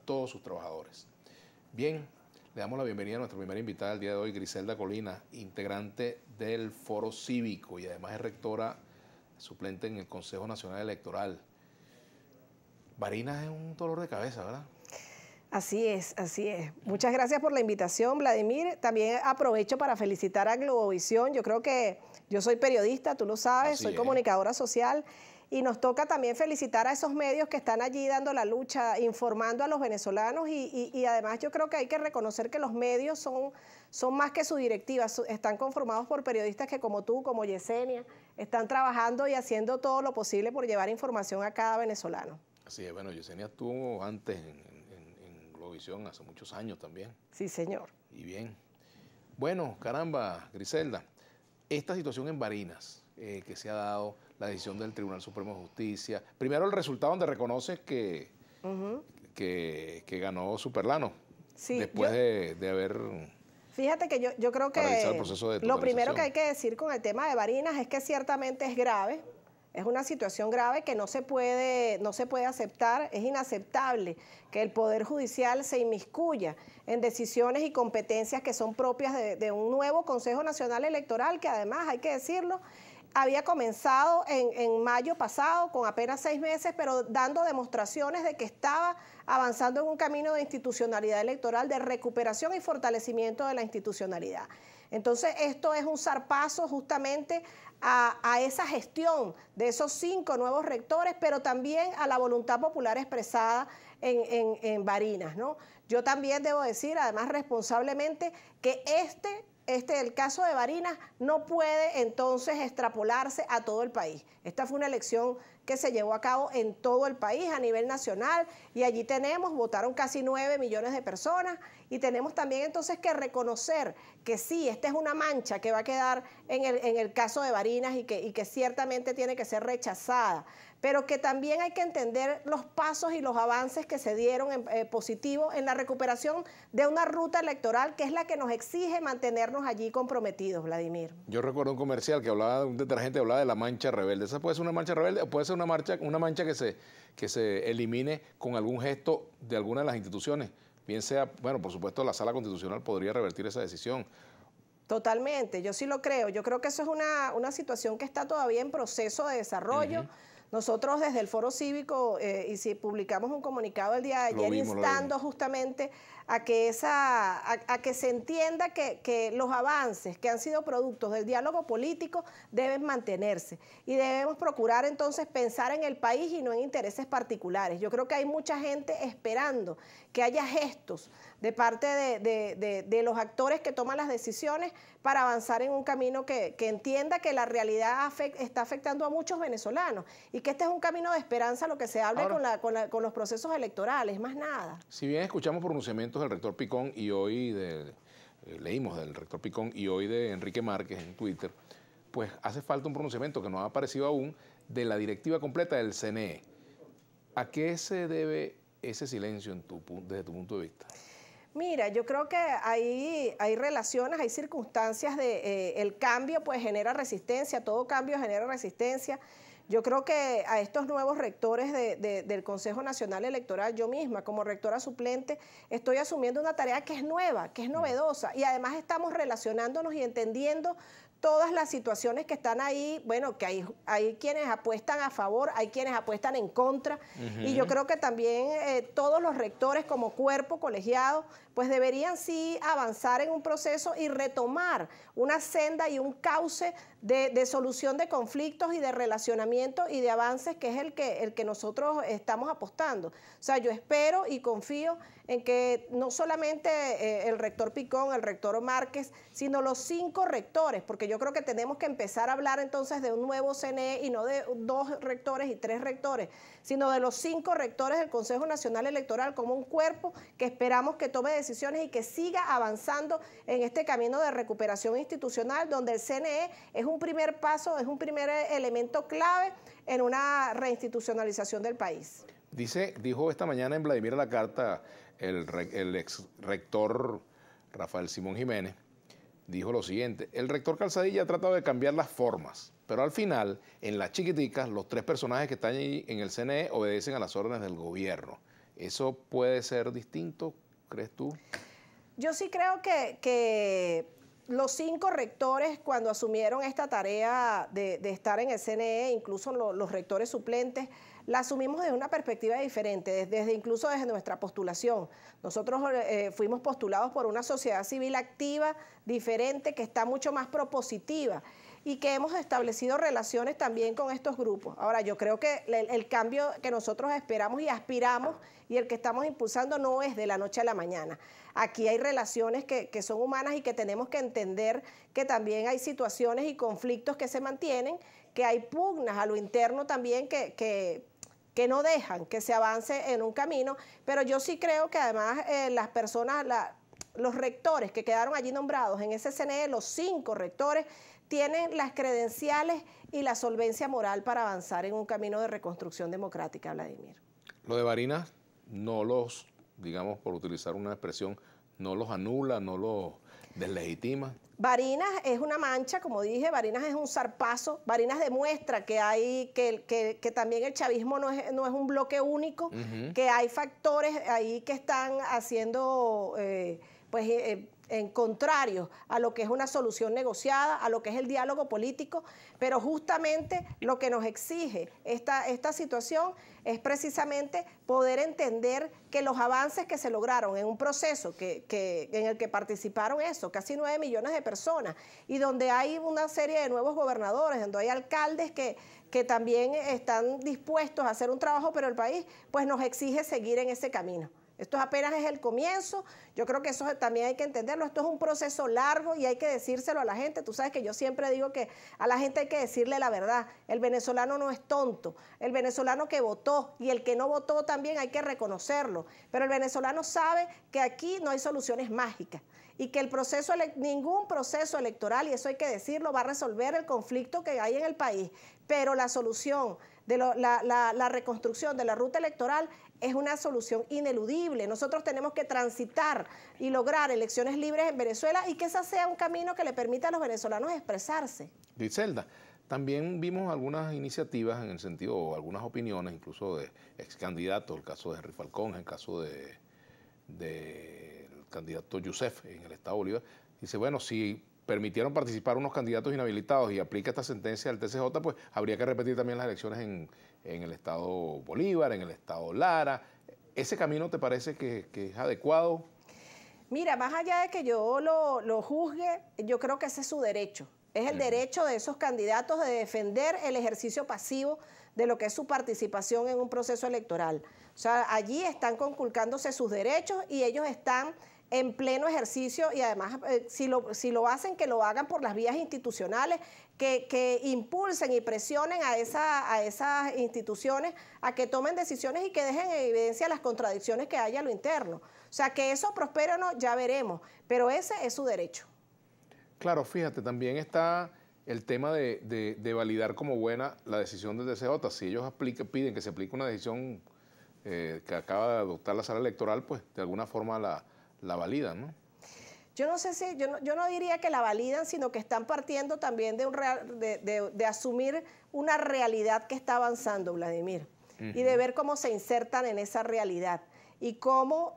todos sus trabajadores. Bien, le damos la bienvenida a nuestra primera invitada del día de hoy, Griselda Colina, integrante del Foro Cívico y además es rectora suplente en el Consejo Nacional Electoral. Barinas es un dolor de cabeza, ¿verdad? Así es, así es. Muchas gracias por la invitación, Vladimir. También aprovecho para felicitar a Globovisión. Yo creo que yo soy periodista, tú lo sabes, soy comunicadora social y nos toca también felicitar a esos medios que están allí dando la lucha, informando a los venezolanos y además yo creo que hay que reconocer que los medios son más que su directiva, están conformados por periodistas que como tú, como Yesenia, están trabajando y haciendo todo lo posible por llevar información a cada venezolano. Así es, bueno, Yesenia estuvo antes en Globovisión hace muchos años también. Sí, señor. Y bien. Bueno, caramba, Griselda, esta situación en Barinas que se ha dado, la decisión del Tribunal Supremo de Justicia, primero el resultado donde reconoce que ganó Superlano, sí, después de haber... Fíjate que yo creo que lo primero que hay que decir con el tema de Barinas es que ciertamente es grave. Es una situación grave que no se puede aceptar, es inaceptable que el Poder Judicial se inmiscuya en decisiones y competencias que son propias de un nuevo Consejo Nacional Electoral, que además, hay que decirlo, había comenzado en mayo pasado, con apenas 6 meses, pero dando demostraciones de que estaba avanzando en un camino de institucionalidad electoral, de recuperación y fortalecimiento de la institucionalidad. Entonces, esto es un zarpazo justamente a esa gestión de esos 5 nuevos rectores, pero también a la voluntad popular expresada en Barinas, ¿no? Yo también debo decir, además responsablemente, que el caso de Barinas no puede entonces extrapolarse a todo el país. Esta fue una elección que se llevó a cabo en todo el país a nivel nacional y allí votaron casi 9 millones de personas y tenemos también entonces que reconocer que sí, esta es una mancha que va a quedar en el caso de Barinas y que ciertamente tiene que ser rechazada, pero que también hay que entender los pasos y los avances que se dieron positivos en la recuperación de una ruta electoral que es la que nos exige mantenernos allí comprometidos, Vladimir. Yo recuerdo un comercial que hablaba, un detergente hablaba de la mancha rebelde. ¿Esa puede ser una mancha rebelde o puede ser una mancha que se elimine con algún gesto de alguna de las instituciones? Bien sea, bueno, por supuesto la Sala Constitucional podría revertir esa decisión. Totalmente, yo sí lo creo. Yo creo que eso es una situación que está todavía en proceso de desarrollo. Nosotros desde el Foro Cívico, y si publicamos un comunicado el día de ayer instando justamente a que se entienda que los avances que han sido productos del diálogo político deben mantenerse y debemos procurar entonces pensar en el país y no en intereses particulares. Yo creo que hay mucha gente esperando que haya gestos de parte de los actores que toman las decisiones para avanzar en un camino que entienda que la realidad está afectando a muchos venezolanos y que este es un camino de esperanza, lo que se hable con los procesos electorales, más nada. Si bien escuchamos pronunciamientos del rector Picón y hoy leímos del rector Picón y hoy de Enrique Márquez en Twitter, pues hace falta un pronunciamiento que no ha aparecido aún de la directiva completa del CNE. ¿A qué se debe ese silencio desde tu punto de vista? Mira, yo creo que hay relaciones, hay circunstancias el cambio pues genera resistencia, todo cambio genera resistencia. Yo creo que a estos nuevos rectores del Consejo Nacional Electoral, yo misma como rectora suplente, estoy asumiendo una tarea que es nueva, que es novedosa y además estamos relacionándonos y entendiendo todas las situaciones que están ahí, bueno, que hay quienes apuestan a favor, hay quienes apuestan en contra, y yo creo que también todos los rectores como cuerpo colegiado, pues deberían sí avanzar en un proceso y retomar una senda y un cauce de solución de conflictos y de relacionamiento y de avances, que es el que nosotros estamos apostando. O sea, yo espero y confío en que no solamente el rector Picón, el rector Márquez, sino los 5 rectores, porque yo creo que tenemos que empezar a hablar entonces de un nuevo CNE y no de 2 rectores y 3 rectores, sino de los 5 rectores del Consejo Nacional Electoral como un cuerpo que esperamos que tome decisiones y que siga avanzando en este camino de recuperación institucional, donde el CNE es un primer paso, es un primer elemento clave en una reinstitucionalización del país. Dijo esta mañana en Vladimir a la Carta el ex rector Rafael Simón Jiménez, dijo lo siguiente: el rector Calzadilla ha tratado de cambiar las formas, pero al final, en las chiquiticas, los 3 personajes que están ahí en el CNE obedecen a las órdenes del gobierno. ¿Eso puede ser distinto, crees tú? Yo sí creo que los 5 rectores, cuando asumieron esta tarea de estar en el CNE, incluso los rectores suplentes, la asumimos desde una perspectiva diferente, incluso desde nuestra postulación. Nosotros fuimos postulados por una sociedad civil activa, diferente, que está mucho más propositiva y que hemos establecido relaciones también con estos grupos. Ahora, yo creo que el cambio que nosotros esperamos y aspiramos y el que estamos impulsando no es de la noche a la mañana. Aquí hay relaciones que son humanas y que tenemos que entender que también hay situaciones y conflictos que se mantienen, que hay pugnas a lo interno también que no dejan que se avance en un camino, pero yo sí creo que además las personas, los rectores que quedaron allí nombrados en ese CNE, los 5 rectores, tienen las credenciales y la solvencia moral para avanzar en un camino de reconstrucción democrática, Vladimir. Lo de Barinas no los, digamos, por utilizar una expresión, no los anula, no los deslegitima. Barinas es una mancha, como dije, Barinas es un zarpazo, Barinas demuestra que también el chavismo no es un bloque único, que hay factores ahí que están haciendo en contrario a lo que es una solución negociada, a lo que es el diálogo político, pero justamente lo que nos exige esta situación es precisamente poder entender que los avances que se lograron en un proceso en el que participaron casi 9 millones de personas, y donde hay una serie de nuevos gobernadores, donde hay alcaldes que también están dispuestos a hacer un trabajo, pero el país pues nos exige seguir en ese camino. Esto apenas es el comienzo, yo creo que eso también hay que entenderlo, esto es un proceso largo y hay que decírselo a la gente. Tú sabes que yo siempre digo que a la gente hay que decirle la verdad, el venezolano no es tonto, el venezolano que votó y el que no votó también hay que reconocerlo, pero el venezolano sabe que aquí no hay soluciones mágicas y que ningún proceso electoral, y eso hay que decirlo, va a resolver el conflicto que hay en el país, pero la solución de la reconstrucción de la ruta electoral es una solución ineludible. Nosotros tenemos que transitar y lograr elecciones libres en Venezuela y que ese sea un camino que le permita a los venezolanos expresarse. Griselda, también vimos algunas iniciativas en el sentido, o algunas opiniones, incluso de ex candidatos, el caso de Henry Falcón, el caso del candidato Yusef en el estado Bolívar. Dice, bueno, si permitieron participar unos candidatos inhabilitados y aplica esta sentencia del TCJ, pues habría que repetir también las elecciones en el estado Bolívar, en el estado Lara. ¿Ese camino te parece que es adecuado? Mira, más allá de que yo lo juzgue, yo creo que ese es su derecho. Es el derecho de esos candidatos de defender el ejercicio pasivo de lo que es su participación en un proceso electoral. O sea, allí están conculcándose sus derechos y ellos están en pleno ejercicio, y además si lo hacen, que lo hagan por las vías institucionales, que impulsen y presionen a esas instituciones a que tomen decisiones y que dejen en evidencia las contradicciones que haya a lo interno. O sea, que eso prospere o no, ya veremos, pero ese es su derecho. Claro, fíjate, también está el tema de validar como buena la decisión del TCJ. Si ellos piden que se aplique una decisión que acaba de adoptar la sala electoral, pues de alguna forma la validan, ¿no? Yo no sé si, yo no diría que la validan, sino que están partiendo también de asumir una realidad que está avanzando, Vladimir, y de ver cómo se insertan en esa realidad y cómo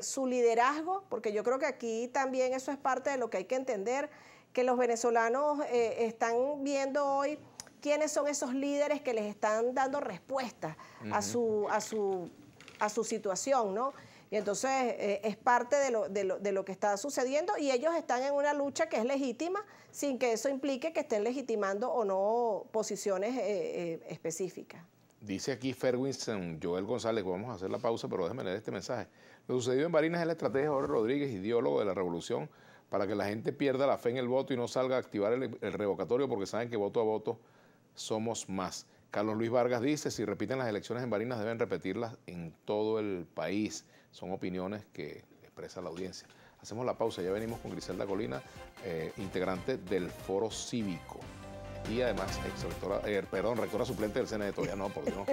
su liderazgo, porque yo creo que aquí también eso es parte de lo que hay que entender, que los venezolanos están viendo hoy quiénes son esos líderes que les están dando respuestas a su situación, ¿no? Y entonces es parte de lo que está sucediendo, y ellos están en una lucha que es legítima, sin que eso implique que estén legitimando o no posiciones específicas. Dice aquí Ferguson Joel González, que vamos a hacer la pausa, pero déjeme leer este mensaje. Lo sucedido en Barinas es la estrategia de Jorge Rodríguez, ideólogo de la revolución, para que la gente pierda la fe en el voto y no salga a activar el revocatorio, porque saben que voto a voto somos más. Carlos Luis Vargas dice, si repiten las elecciones en Barinas deben repetirlas en todo el país. Son opiniones que expresa la audiencia. Hacemos la pausa, ya venimos con Griselda Colina, integrante del Foro Cívico y además rectora suplente del CNE. Todavía no, por Dios,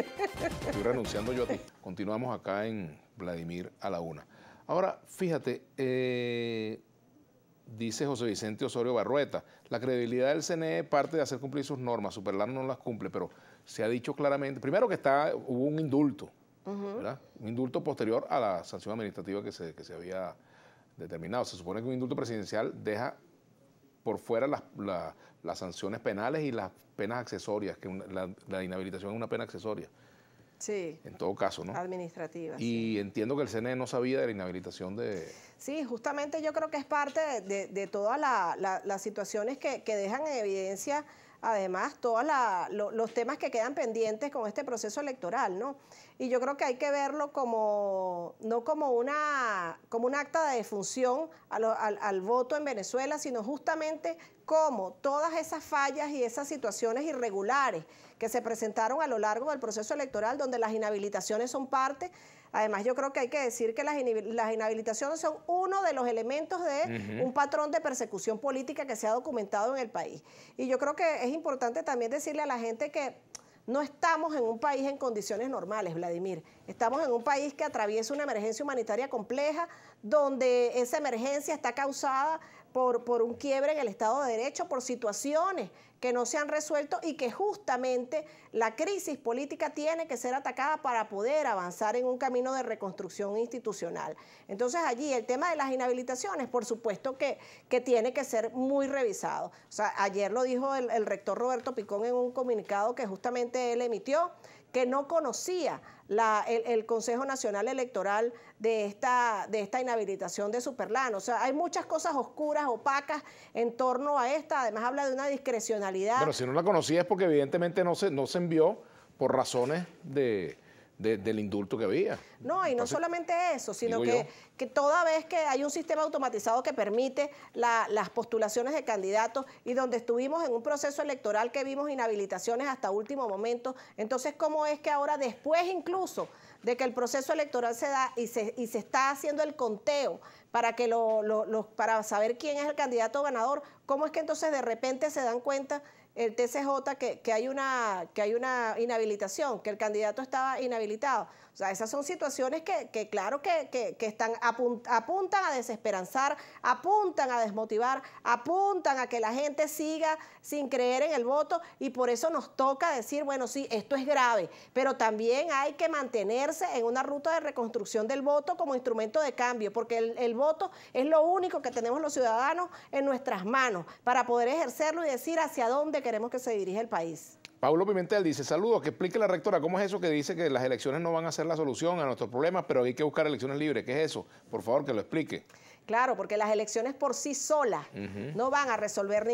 estoy renunciando yo a ti. Continuamos acá en Vladimir a la Una. Ahora, fíjate, dice José Vicente Osorio Barrueta, la credibilidad del CNE parte de hacer cumplir sus normas, Superlar no las cumple, pero se ha dicho claramente, primero que hubo un indulto ¿verdad? Un indulto posterior a la sanción administrativa que se había determinado. Se supone que un indulto presidencial deja por fuera las sanciones penales y las penas accesorias, que la inhabilitación es una pena accesoria. Sí. En todo caso, ¿no? Administrativa. Y sí, entiendo que el CNE no sabía de la inhabilitación de... Sí, justamente yo creo que es parte de todas las situaciones que dejan en evidencia, además, todos los temas que quedan pendientes con este proceso electoral, ¿no? Y yo creo que hay que verlo como, no como un acta de defunción al voto en Venezuela, sino justamente como todas esas fallas y esas situaciones irregulares que se presentaron a lo largo del proceso electoral, donde las inhabilitaciones son parte. Además, yo creo que hay que decir que las inhabilitaciones son uno de los elementos de un patrón de persecución política que se ha documentado en el país. Y yo creo que es importante también decirle a la gente que no estamos en un país en condiciones normales, Vladimir. Estamos en un país que atraviesa una emergencia humanitaria compleja, donde esa emergencia está causada por un quiebre en el Estado de Derecho, por situaciones que no se han resuelto y que justamente la crisis política tiene que ser atacada para poder avanzar en un camino de reconstrucción institucional. Entonces allí el tema de las inhabilitaciones, por supuesto que tiene que ser muy revisado. O sea, ayer lo dijo el rector Roberto Picón en un comunicado que justamente él emitió, que no conocía el Consejo Nacional Electoral de esta inhabilitación de Superlano. O sea, hay muchas cosas oscuras, opacas en torno a esta. Además habla de una discrecionalidad. Bueno, si no la conocía es porque evidentemente no se envió por razones del indulto que había. No, y no solamente eso, sino que toda vez que hay un sistema automatizado que permite las postulaciones de candidatos y donde estuvimos en un proceso electoral que vimos inhabilitaciones hasta último momento, entonces ¿cómo es que ahora después incluso de que el proceso electoral se da y se está haciendo el conteo para para saber quién es el candidato ganador, cómo es que entonces de repente se dan cuenta el TCJ que hay una inhabilitación, que el candidato estaba inhabilitado? O sea, esas son situaciones que claro que apuntan a desesperanzar, apuntan a desmotivar, apuntan a que la gente siga sin creer en el voto, y por eso nos toca decir, bueno, sí, esto es grave, pero también hay que mantenerse en una ruta de reconstrucción del voto como instrumento de cambio, porque el voto es lo único que tenemos los ciudadanos en nuestras manos para poder ejercerlo y decir hacia dónde queremos que se dirija el país. Paulo Pimentel dice, saludos, que explique la rectora, ¿cómo es eso que dice que las elecciones no van a ser la solución a nuestros problemas, pero hay que buscar elecciones libres? ¿Qué es eso? Por favor, que lo explique. Claro, porque las elecciones por sí solas no van a resolver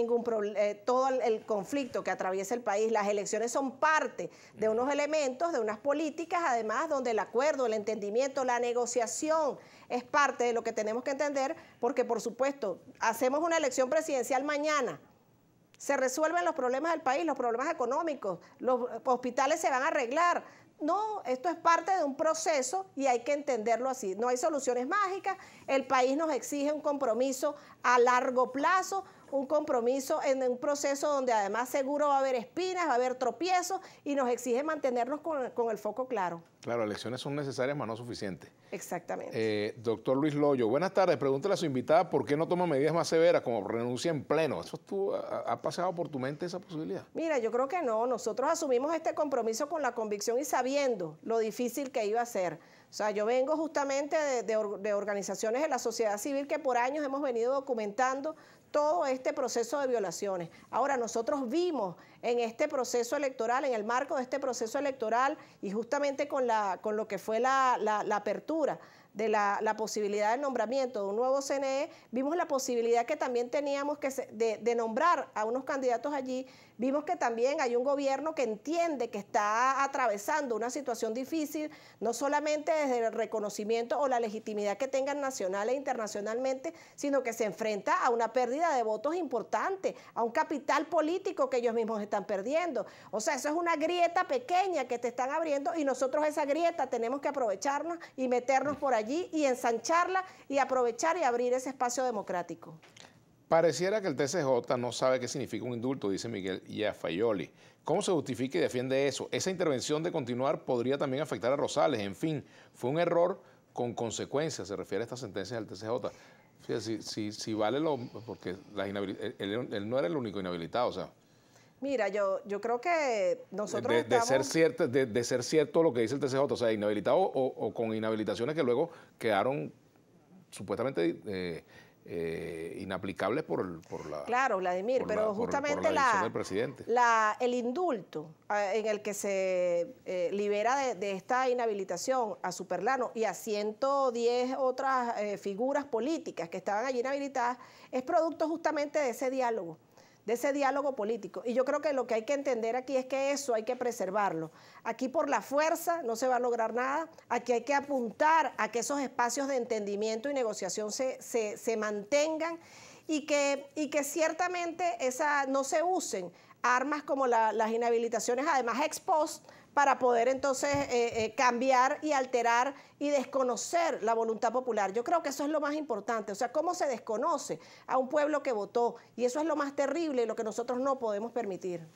todo el conflicto que atraviesa el país. Las elecciones son parte de unos elementos, de unas políticas, además, donde el acuerdo, el entendimiento, la negociación es parte de lo que tenemos que entender, porque, por supuesto, hacemos una elección presidencial mañana, se resuelven los problemas del país, los problemas económicos, los hospitales se van a arreglar. No, esto es parte de un proceso y hay que entenderlo así. No hay soluciones mágicas, el país nos exige un compromiso a largo plazo, un compromiso en un proceso donde además seguro va a haber espinas, va a haber tropiezos y nos exige mantenernos con el foco claro. Claro, elecciones son necesarias, pero no suficientes. Exactamente. Doctor Luis Loyo, buenas tardes. Pregúntale a su invitada por qué no toma medidas más severas, como renuncia en pleno. ¿Ha pasado por tu mente esa posibilidad? Mira, yo creo que no. Nosotros asumimos este compromiso con la convicción y sabiendo lo difícil que iba a ser. O sea, yo vengo justamente de organizaciones de la sociedad civil que por años hemos venido documentando todo este proceso de violaciones. Ahora, nosotros vimos en este proceso electoral, en el marco de este proceso electoral y justamente con lo que fue la apertura de la posibilidad del nombramiento de un nuevo CNE, vimos la posibilidad que también teníamos de nombrar a unos candidatos allí. Vimos que también hay un gobierno que entiende que está atravesando una situación difícil, no solamente desde el reconocimiento o la legitimidad que tengan nacional e internacionalmente, sino que se enfrenta a una pérdida de votos importante, a un capital político que ellos mismos están perdiendo. O sea, eso es una grieta pequeña que te están abriendo y nosotros esa grieta tenemos que aprovecharnos y meternos por allí y ensancharla y aprovechar y abrir ese espacio democrático. Pareciera que el TCJ no sabe qué significa un indulto, dice Miguel Yafayoli. ¿Cómo se justifica y defiende eso? Esa intervención de continuar podría también afectar a Rosales. En fin, fue un error con consecuencias, se refiere a esta sentencia del TCJ. Fíjate, si vale porque él no era el único inhabilitado, o sea. Mira, yo creo que nosotros de ser cierto lo que dice el TCJ, o sea, inhabilitado o con inhabilitaciones que luego quedaron supuestamente inaplicables por la... Claro, Vladimir, pero justamente por la decisión del presidente. el indulto en el que se libera de esta inhabilitación a Superlano y a 110 otras figuras políticas que estaban allí inhabilitadas, es producto justamente de ese diálogo político. Y yo creo que lo que hay que entender aquí es que eso hay que preservarlo. Aquí por la fuerza no se va a lograr nada, aquí hay que apuntar a que esos espacios de entendimiento y negociación se mantengan y que ciertamente no se usen armas como las inhabilitaciones, además ex post, para poder entonces cambiar y alterar y desconocer la voluntad popular. Yo creo que eso es lo más importante, o sea, cómo se desconoce a un pueblo que votó, y eso es lo más terrible y lo que nosotros no podemos permitir.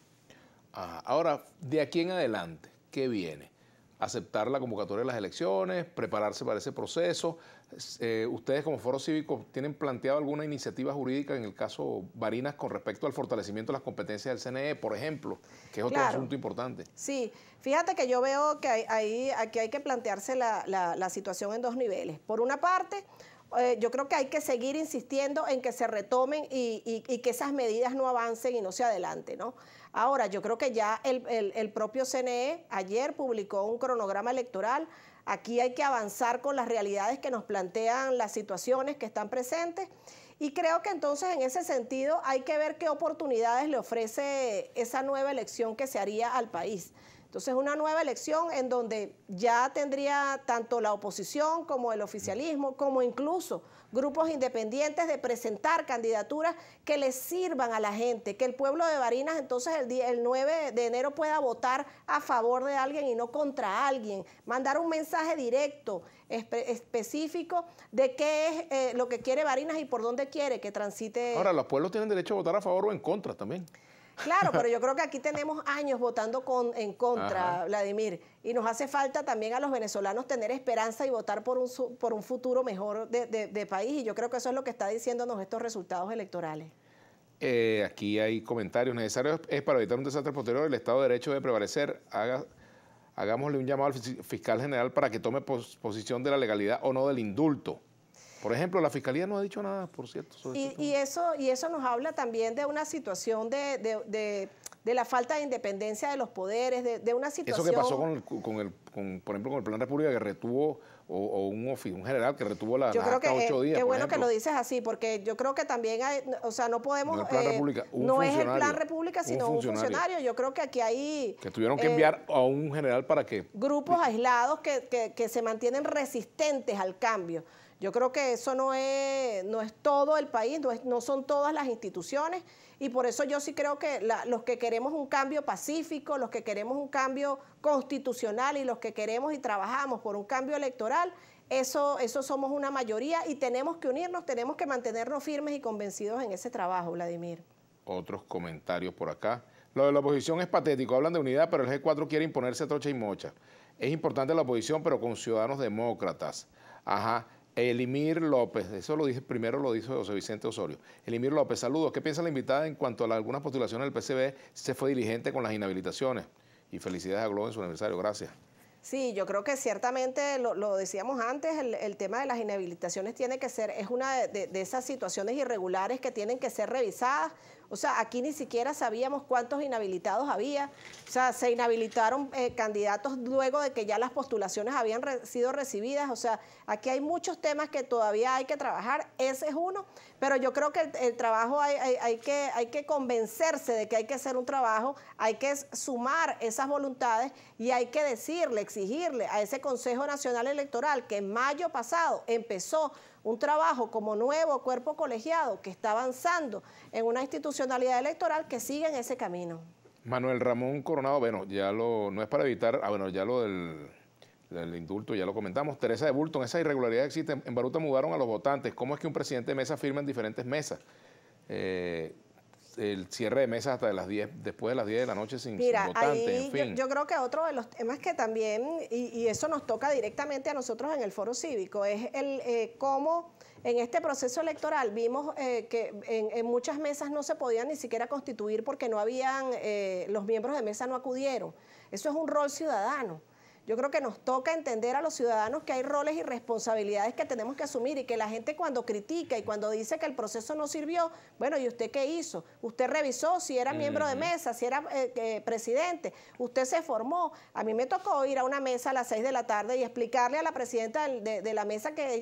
Ahora, de aquí en adelante, ¿qué viene? Aceptar la convocatoria de las elecciones, prepararse para ese proceso. Ustedes como Foro Cívico, ¿tienen planteado alguna iniciativa jurídica en el caso Barinas con respecto al fortalecimiento de las competencias del CNE, por ejemplo, que es otro asunto importante? Sí, fíjate que yo veo que aquí hay que plantearse la situación en dos niveles. Por una parte, yo creo que hay que seguir insistiendo en que se retomen y que esas medidas no avancen y no se adelanten, ¿no? Ahora, yo creo que ya el propio CNE ayer publicó un cronograma electoral. Aquí hay que avanzar con las realidades que nos plantean las situaciones que están presentes. Y creo que entonces en ese sentido hay que ver qué oportunidades le ofrece esa nueva elección que se haría al país. Entonces, una nueva elección en donde ya tendría tanto la oposición como el oficialismo, como incluso grupos independientes de presentar candidaturas que les sirvan a la gente, que el pueblo de Barinas entonces el 9 de enero pueda votar a favor de alguien y no contra alguien, mandar un mensaje directo, específico de qué es lo que quiere Barinas y por dónde quiere que transite. Ahora, los pueblos tienen derecho a votar a favor o en contra también. Claro, pero yo creo que aquí tenemos años votando en contra, ajá, Vladimir, y nos hace falta también a los venezolanos tener esperanza y votar por un futuro mejor de país, y yo creo que eso es lo que está diciéndonos estos resultados electorales. Aquí hay comentarios necesarios. Es para evitar un desastre posterior, el Estado de Derecho debe prevalecer. Hagámosle un llamado al fiscal general para que tome posición de la legalidad o no del indulto. Por ejemplo, la Fiscalía no ha dicho nada, por cierto. Y eso nos habla también de una situación de la falta de independencia de los poderes, de una situación... Eso que pasó por ejemplo, con el Plan República que retuvo, o un general que retuvo la acta 8 días, qué bueno que lo dices así, porque yo creo que también hay, o sea, no podemos... No es el Plan República, sino un funcionario. Yo creo que aquí hay... Que tuvieron que enviar a un general para que... Grupos aislados que se mantienen resistentes al cambio. Yo creo que eso no es todo el país, no son todas las instituciones, y por eso yo sí creo que los que queremos un cambio pacífico, los que queremos un cambio constitucional y los que queremos y trabajamos por un cambio electoral, eso somos una mayoría y tenemos que unirnos, tenemos que mantenernos firmes y convencidos en ese trabajo, Vladimir. Otros comentarios por acá. Lo de la oposición es patético, hablan de unidad, pero el G4 quiere imponerse a trocha y mocha. Es importante la oposición, pero con ciudadanos demócratas. Ajá. Elimir López, eso primero lo dijo José Vicente Osorio. Elimir López, saludos. ¿Qué piensa la invitada en cuanto a algunas postulaciones del PCB? Se fue diligente con las inhabilitaciones. Y felicidades a Globo en su aniversario. Gracias. Sí, yo creo que ciertamente, lo decíamos antes, el tema de las inhabilitaciones es una de esas situaciones irregulares que tienen que ser revisadas. O sea, aquí ni siquiera sabíamos cuántos inhabilitados había. O sea, se inhabilitaron candidatos luego de que ya las postulaciones habían sido recibidas. O sea, aquí hay muchos temas que todavía hay que trabajar. Ese es uno. Pero yo creo que el trabajo hay que convencerse de que hay que hacer un trabajo, hay que sumar esas voluntades y hay que exigirle a ese Consejo Nacional Electoral que en mayo pasado empezó un trabajo como nuevo cuerpo colegiado que está avanzando en una institucionalidad electoral, que siga en ese camino. Manuel Ramón Coronado, bueno, no es para evitar, ya lo del indulto ya lo comentamos. Teresa de Bulton, esa irregularidad existe. En Baruta mudaron a los votantes. ¿Cómo es que un presidente de mesa firma en diferentes mesas? el cierre de mesas hasta las 10, después de las 10 de la noche sin votantes, ahí en fin. yo creo que otro de los temas que también, y eso nos toca directamente a nosotros en el Foro Cívico, es cómo en este proceso electoral vimos que en muchas mesas no se podían ni siquiera constituir porque no habían, los miembros de mesa no acudieron. Eso es un rol ciudadano. Yo creo que nos toca entender a los ciudadanos que hay roles y responsabilidades que tenemos que asumir y que la gente cuando critica y cuando dice que el proceso no sirvió, bueno, ¿y usted qué hizo? Usted revisó si era miembro de mesa, si era presidente, usted se formó. A mí me tocó ir a una mesa a las 6 de la tarde y explicarle a la presidenta de la mesa que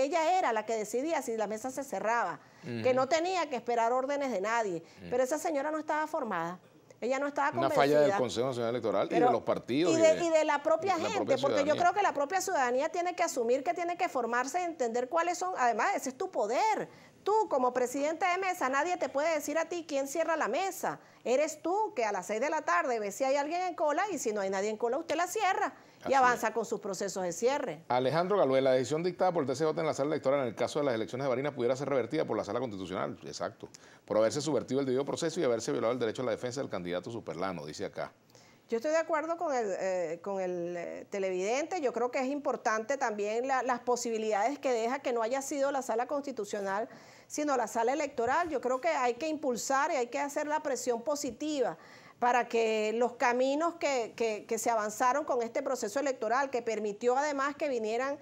ella era la que decidía si la mesa se cerraba, que no tenía que esperar órdenes de nadie, pero esa señora no estaba formada. Ella no estaba convencida. Una falla del Consejo Nacional Electoral y de los partidos. Y de la propia gente, porque yo creo que la propia ciudadanía tiene que asumir que tiene que formarse y entender cuáles son, además ese es tu poder. Tú como presidente de mesa, nadie te puede decir a ti quién cierra la mesa. Eres tú que a las 6 de la tarde ves si hay alguien en cola y si no hay nadie en cola, usted la cierra y avanza con sus procesos de cierre. Alejandro Galvez, la decisión dictada por el TCJ en la sala electoral en el caso de las elecciones de Barinas pudiera ser revertida por la sala constitucional, exacto, por haberse subvertido el debido proceso y haberse violado el derecho a la defensa del candidato superlano, dice acá. Yo estoy de acuerdo con el televidente. Yo creo que es importante también las posibilidades que deja que no haya sido la sala constitucional, sino la sala electoral. Yo creo que hay que impulsar y hay que hacer la presión positiva para que los caminos que se avanzaron con este proceso electoral, que permitió además que vinieran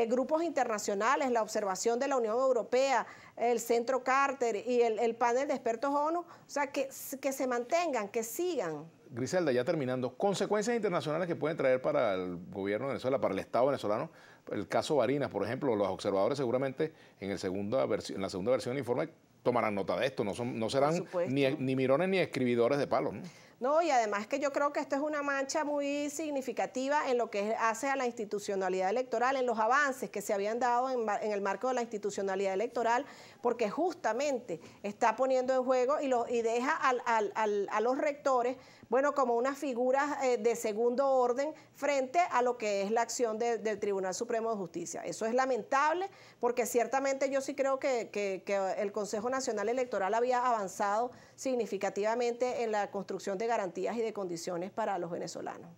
grupos internacionales, la observación de la Unión Europea, el Centro Carter y el panel de expertos ONU, o sea, que se mantengan, que sigan. Griselda, ya terminando, consecuencias internacionales que pueden traer para el gobierno de Venezuela, para el Estado venezolano, el caso Barinas, por ejemplo, los observadores seguramente en la segunda versión del informe tomarán nota de esto, no serán ni mirones ni escribidores de palos, ¿no? No, y además que yo creo que esto es una mancha muy significativa en lo que hace a la institucionalidad electoral, en los avances que se habían dado en el marco de la institucionalidad electoral, porque justamente está poniendo en juego y deja a los rectores, bueno, como unas figuras de segundo orden frente a lo que es la acción del Tribunal Supremo de Justicia. Eso es lamentable porque ciertamente yo sí creo que el Consejo Nacional Electoral había avanzado significativamente en la construcción de garantías y de condiciones para los venezolanos.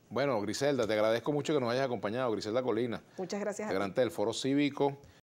Bueno, Griselda, te agradezco mucho que nos hayas acompañado, Griselda Colina. Muchas gracias. Integrante del Foro Cívico.